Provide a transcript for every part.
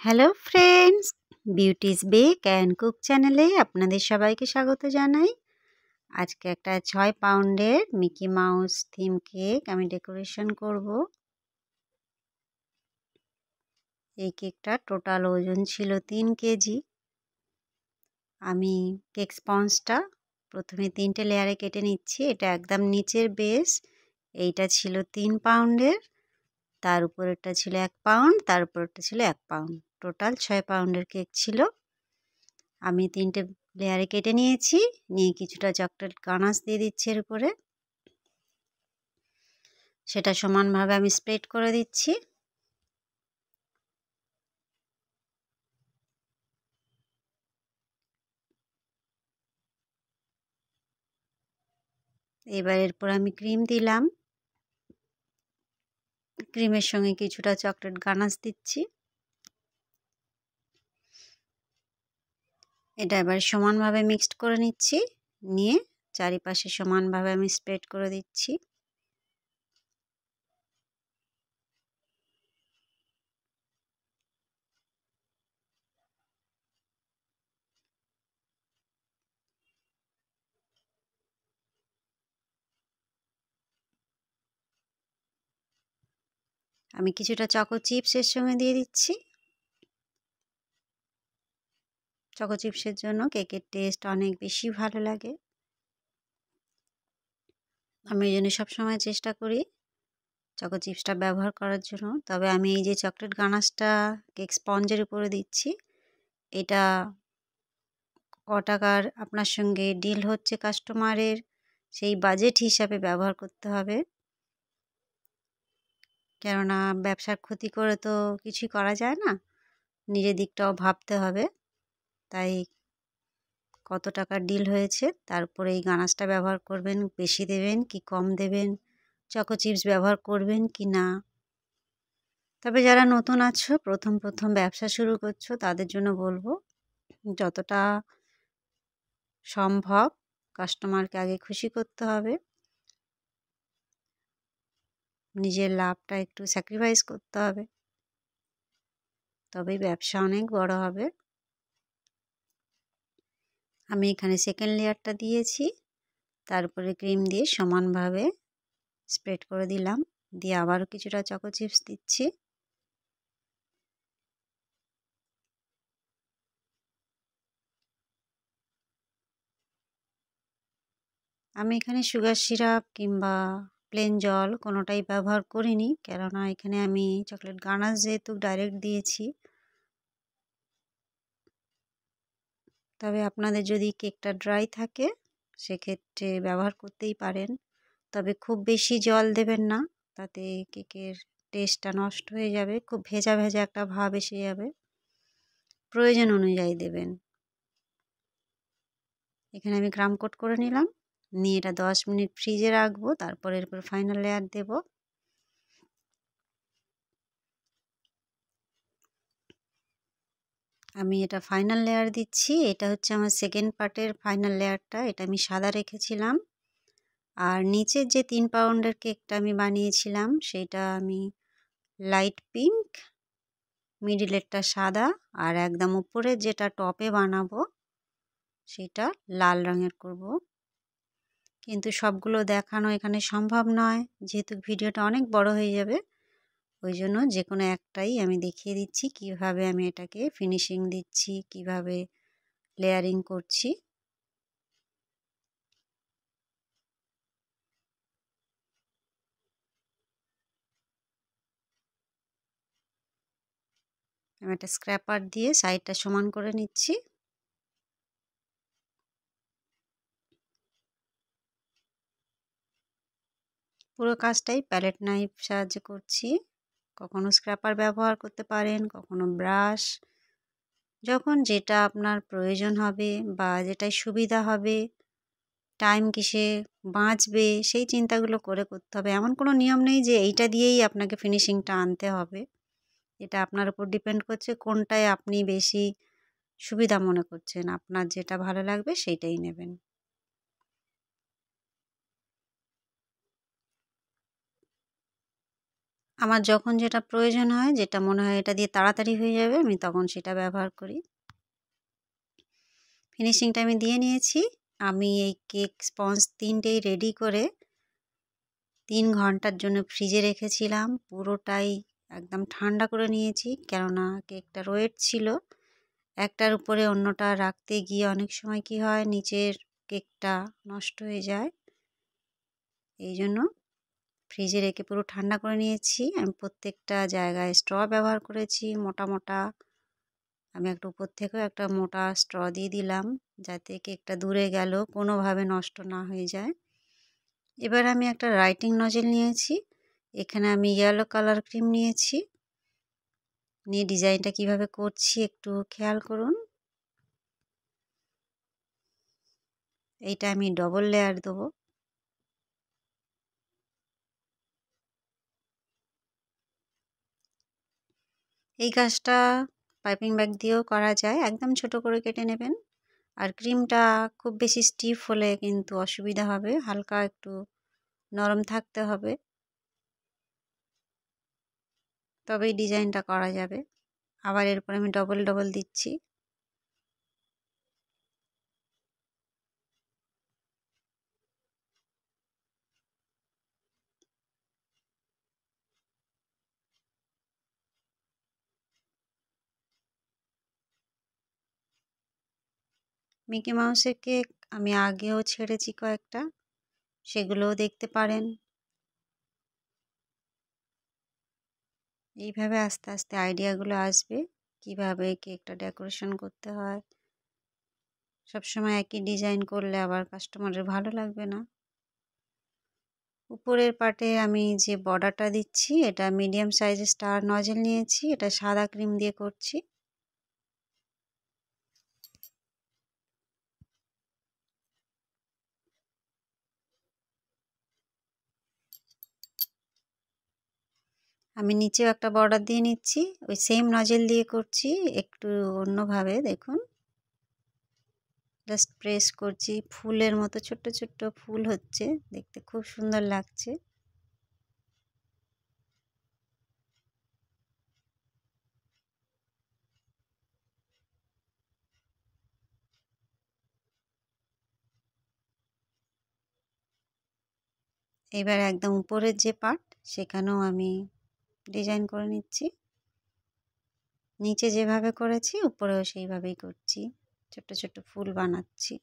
Hello friends, beauty's bake and cook চ্যানেলে আপনাদের সবাইকে স্বাগত জানাই। আজকে একটা 6 পাউন্ডের মিকি মাউস থিম কেক আমি ডেকোরেশন করব। এই কেকটা টোটাল ওজন ছিল 3 কেজি। আমি কেক স্পঞ্জটা প্রথমে 3টে লেয়ারে কেটে নিচ্ছি। এটা একদম নিচের বেস। এইটা ছিল 3 পাউন্ডের, তার উপরেরটা ছিল 1 পাউন্ড, তার উপরেরটা ছিল 1 পাউন্ড। টোটাল 6 পাউন্ডের কেক ছিল। আমি 3টে লেয়ারে কেটে নিয়েছি, নিয়ে কিছুটা চকলেট গানাশ দিয়ে দিচ্ছি এর উপরে। সেটা সমানভাবে আমি স্প্রেড করে দিচ্ছি। এবার এরপর আমি ক্রিম দিলাম, ক্রিমের সঙ্গে কিছুটা চকলেট গানাশ দিচ্ছি। এটা এবার সমানভাবে মিক্সড করে নিচ্ছি, নিয়ে চারিপাশে সমানভাবে আমি স্প্রেড করে দিচ্ছি। আমি কিছুটা চকো চিপস এর সঙ্গে দিয়ে দিচ্ছি। চকো চিপসের জন্য কেকের টেস্ট অনেক বেশি ভালো লাগে। আমি এই জন্য সবসময় চেষ্টা করি চকো চিপসটা ব্যবহার করার জন্য। তবে আমি এই যে চকলেট গানাশটা কেক স্পঞ্জের উপরে দিচ্ছি, এটা ক টাকার আপনার সঙ্গে ডিল হচ্ছে কাস্টমারের, সেই বাজেট হিসাবে ব্যবহার করতে হবে। কেননা ব্যবসার ক্ষতি করে তো কিছুই করা যায় না, নিজের দিকটাও ভাবতে হবে। তাই কত টাকার ডিল হয়েছে তার উপরে এই গানাশটা ব্যবহার করবেন, বেশি দেবেন কি কম দেবেন, চকো চিপস ব্যবহার করবেন কি না। তবে যারা নতুন আছো, প্রথম ব্যবসা শুরু করছো, তাদের জন্য বলবো যতটা সম্ভব কাস্টমারকে আগে খুশি করতে হবে। নিজের লাভটা একটু স্যাক্রিফাইস করতে হবে, তবেই ব্যবসা অনেক বড় হবে। আমি এখানে সেকেন্ড লেয়ারটা দিয়েছি, তারপরে ক্রিম দিয়ে সমানভাবে স্প্রেড করে দিলাম, দিয়ে আবারও কিছুটা চকো চিপস দিচ্ছি। আমি এখানে সুগার সিরাপ কিংবা প্লেন জল কোনোটাই ব্যবহার করিনি, কেননা এখানে আমি চকলেট গানাশ যেহেতু ডাইরেক্ট দিয়েছি। তবে আপনাদের যদি কেকটা ড্রাই থাকে সেক্ষেত্রে ব্যবহার করতেই পারেন। তবে খুব বেশি জল দেবেন না, তাতে কেকের টেস্টটা নষ্ট হয়ে যাবে, খুব ভেজা ভেজা একটা ভাব এসে যাবে। প্রয়োজন অনুযায়ী দেবেন। এখানে আমি গ্রাম কোট করে নিলাম, নিয়ে এটা 10 মিনিট ফ্রিজে রাখবো, তারপর এরপর ফাইনাল লেয়ার দেব। আমি এটা ফাইনাল লেয়ার দিচ্ছি। এটা হচ্ছে আমার সেকেন্ড পার্টের ফাইনাল লেয়ারটা। এটা আমি সাদা রেখেছিলাম, আর নিচের যে 3 পাউন্ডের কেকটা আমি বানিয়েছিলাম সেটা আমি লাইট পিঙ্ক, মিডিলেরটা সাদা, আর একদম উপরে যেটা টপে বানাবো সেটা লাল রঙের করব। কিন্তু সবগুলো দেখানো এখানে সম্ভব নয়, যেহেতু ভিডিওটা অনেক বড় হয়ে যাবে। ওই জন্য যে কোনো একটাই আমি দেখিয়ে দিচ্ছি কিভাবে আমি এটাকে ফিনিশিং দিচ্ছি, কিভাবে লেয়ারিং করছি। আমি একটা স্ক্র্যাপার দিয়ে সাইডটা সমান করে নিচ্ছি। পুরো কাজটাই প্যালেট নাইফ সাহায্যে করছি। কখনো স্ক্র্যাপার ব্যবহার করতে পারেন, কখনো ব্রাশ, যখন যেটা আপনার প্রয়োজন হবে বা যেটাই সুবিধা হবে, টাইম কিসে বাঁচবে সেই চিন্তাগুলো করে করতে হবে। এমন কোনো নিয়ম নেই যে এইটা দিয়েই আপনাকে ফিনিশিংটা আনতে হবে। এটা আপনার উপর ডিপেন্ড করছে কোনটায় আপনি বেশি সুবিধা মনে করছেন। আপনার যেটা ভালো লাগবে সেইটাই নেবেন। আমার যখন যেটা প্রয়োজন হয়, যেটা মনে হয় এটা দিয়ে তাড়াতাড়ি হয়ে যাবে, আমি তখন সেটা ব্যবহার করি। ফিনিশিংটা আমি দিয়ে নিয়েছি। আমি এই কেক স্পঞ্জ 3টেই রেডি করে 3 ঘন্টার জন্য ফ্রিজে রেখেছিলাম। পুরোটাই একদম ঠান্ডা করে নিয়েছি, কেননা কেকটার ওয়েট ছিল। একটার উপরে অন্যটা রাখতে গিয়ে অনেক সময় কি হয়, নিচের কেকটা নষ্ট হয়ে যায়। এই জন্য ফ্রিজে রেখে পুরো ঠান্ডা করে নিয়েছি। আমি প্রত্যেকটা জায়গায় স্ট্র ব্যবহার করেছি মোটা মোটা। আমি একটা উপর থেকেও একটা মোটা স্ট্র দিয়ে দিলাম, যাতে কেকটা দূরে গেল কোনোভাবে নষ্ট না হয়ে যায়। এবার আমি একটা রাইটিং নজেল নিয়েছি। এখানে আমি ইয়েলো কালার ক্রিম নিয়েছি। নিয়ে ডিজাইনটা কিভাবে করছি একটু খেয়াল করুন। এইটা আমি ডবল লেয়ার দেবো। এই কাজটা পাইপিং ব্যাগ দিয়েও করা যায়। একদম ছোট করে কেটে নেবেন। আর ক্রিমটা খুব বেশি স্টিফ হলে কিন্তু অসুবিধা হবে, হালকা একটু নরম থাকতে হবে, তবেই ডিজাইনটা করা যাবে। আবার এরপর আমি ডবল ডবল দিচ্ছি। মিকি মাউসের কেক আমি আগেও ছেড়েছি কয়েকটা, সেগুলোও দেখতে পারেন। এইভাবে আস্তে আস্তে আইডিয়াগুলো আসবে কিভাবে কেকটা ডেকোরেশন করতে হয়। সবসময় একই ডিজাইন করলে আবার কাস্টমারের ভালো লাগবে না। উপরের পার্টে আমি যে বর্ডারটা দিচ্ছি, এটা মিডিয়াম সাইজের স্টার নজেল নিয়েছি। এটা সাদা ক্রিম দিয়ে করছি। আমি নিচেও একটা বর্ডার দিয়ে নিচ্ছি, ওই সেম নজেল দিয়ে করছি, একটু অন্যভাবে দেখুন। জাস্ট প্রেস করছি, ফুলের মতো ছোট্ট ছোট্ট ফুল হচ্ছে, দেখতে খুব সুন্দর লাগছে। এবার একদম উপরের যে পার্ট, সেখানেও আমি ডিজাইন করে নিচ্ছি। নিচে যেভাবে করেছি উপরেও সেইভাবেই করছি, ছোট্ট ছোট্ট ফুল বানাচ্ছি।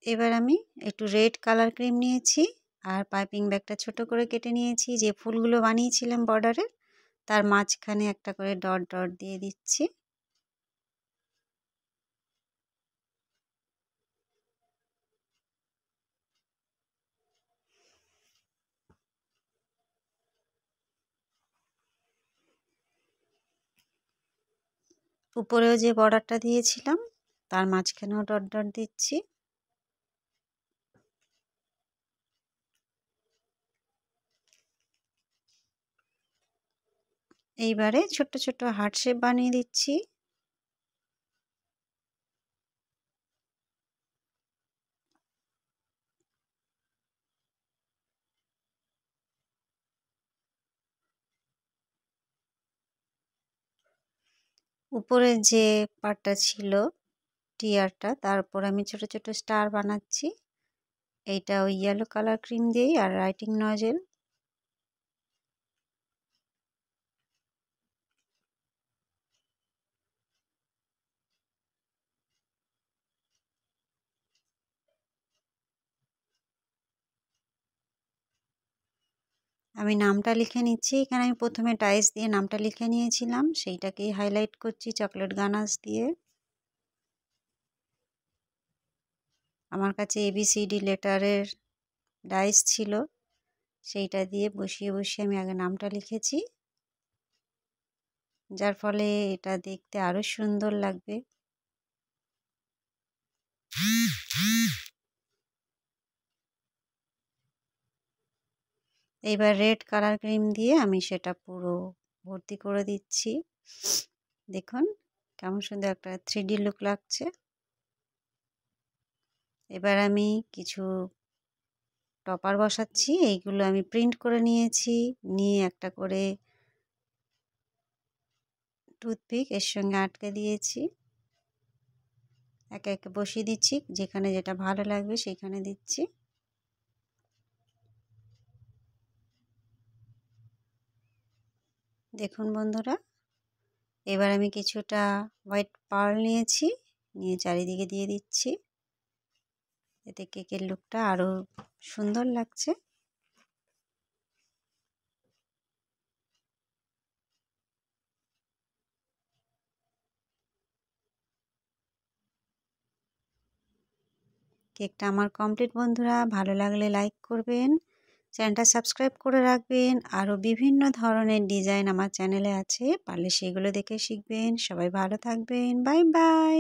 এবার আমি একটু রেড কালার ক্রিম নিয়েছি, আর পাইপিং ব্যাগটা ছোট করে কেটে নিয়েছি। যে ফুলগুলো বানিয়েছিলাম বর্ডারের, তার মাঝখানে একটা করে ডট ডট দিয়ে দিচ্ছি। উপরেও যে বর্ডারটা দিয়েছিলাম, তার মাঝখানেও ডট ডট দিচ্ছি। এইবারে ছোট্ট ছোট্ট হার্ট শেপ বানিয়ে দিচ্ছি। উপরের যে পার্টটা ছিল টিয়ারটা, তার উপর আমি ছোট ছোট স্টার বানাচ্ছি। এইটা ওই ইয়েলো কালার ক্রিম দিয়েই, আর রাইটিং নজেল। আমি নামটা লিখে নিচ্ছি। এখানে আমি প্রথমে ডাইস দিয়ে নামটা লিখে নিয়েছিলাম, সেইটাকেই হাইলাইট করছি চকলেট গানাশ দিয়ে। আমার কাছে ABCD লেটারের ডাইস ছিল, সেইটা দিয়ে বসিয়ে বসিয়ে আমি আগে নামটা লিখেছি, যার ফলে এটা দেখতে আরো সুন্দর লাগবে। এইবার রেড কালার ক্রিম দিয়ে আমি সেটা পুরো ভর্তি করে দিচ্ছি। দেখুন কেমন সুন্দর একটা 3D লুক লাগছে। এবার আমি কিছু টপার বসাচ্ছি। এইগুলো আমি প্রিন্ট করে নিয়েছি, নিয়ে একটা করে টুথপিক এর সঙ্গে আটকে দিয়েছি। একে একে বসিয়ে দিচ্ছি, যেখানে যেটা ভালো লাগবে সেখানে দিচ্ছি। দেখুন বন্ধুরা, এবার আমি কিছুটা হোয়াইট পার্ল নিয়েছি, নিয়ে চারিদিকে দিয়ে দিচ্ছি। এতে কেকের লুকটা আরও সুন্দর লাগছে। কেকটা আমার কমপ্লিট বন্ধুরা। ভালো লাগলে লাইক করবেন, চ্যানেলটা সাবস্ক্রাইব করে রাখবেন। আরও বিভিন্ন ধরনের ডিজাইন আমার চ্যানেলে আছে, পারলে সেগুলো দেখে শিখবেন। সবাই ভালো থাকবেন, বাই বাই।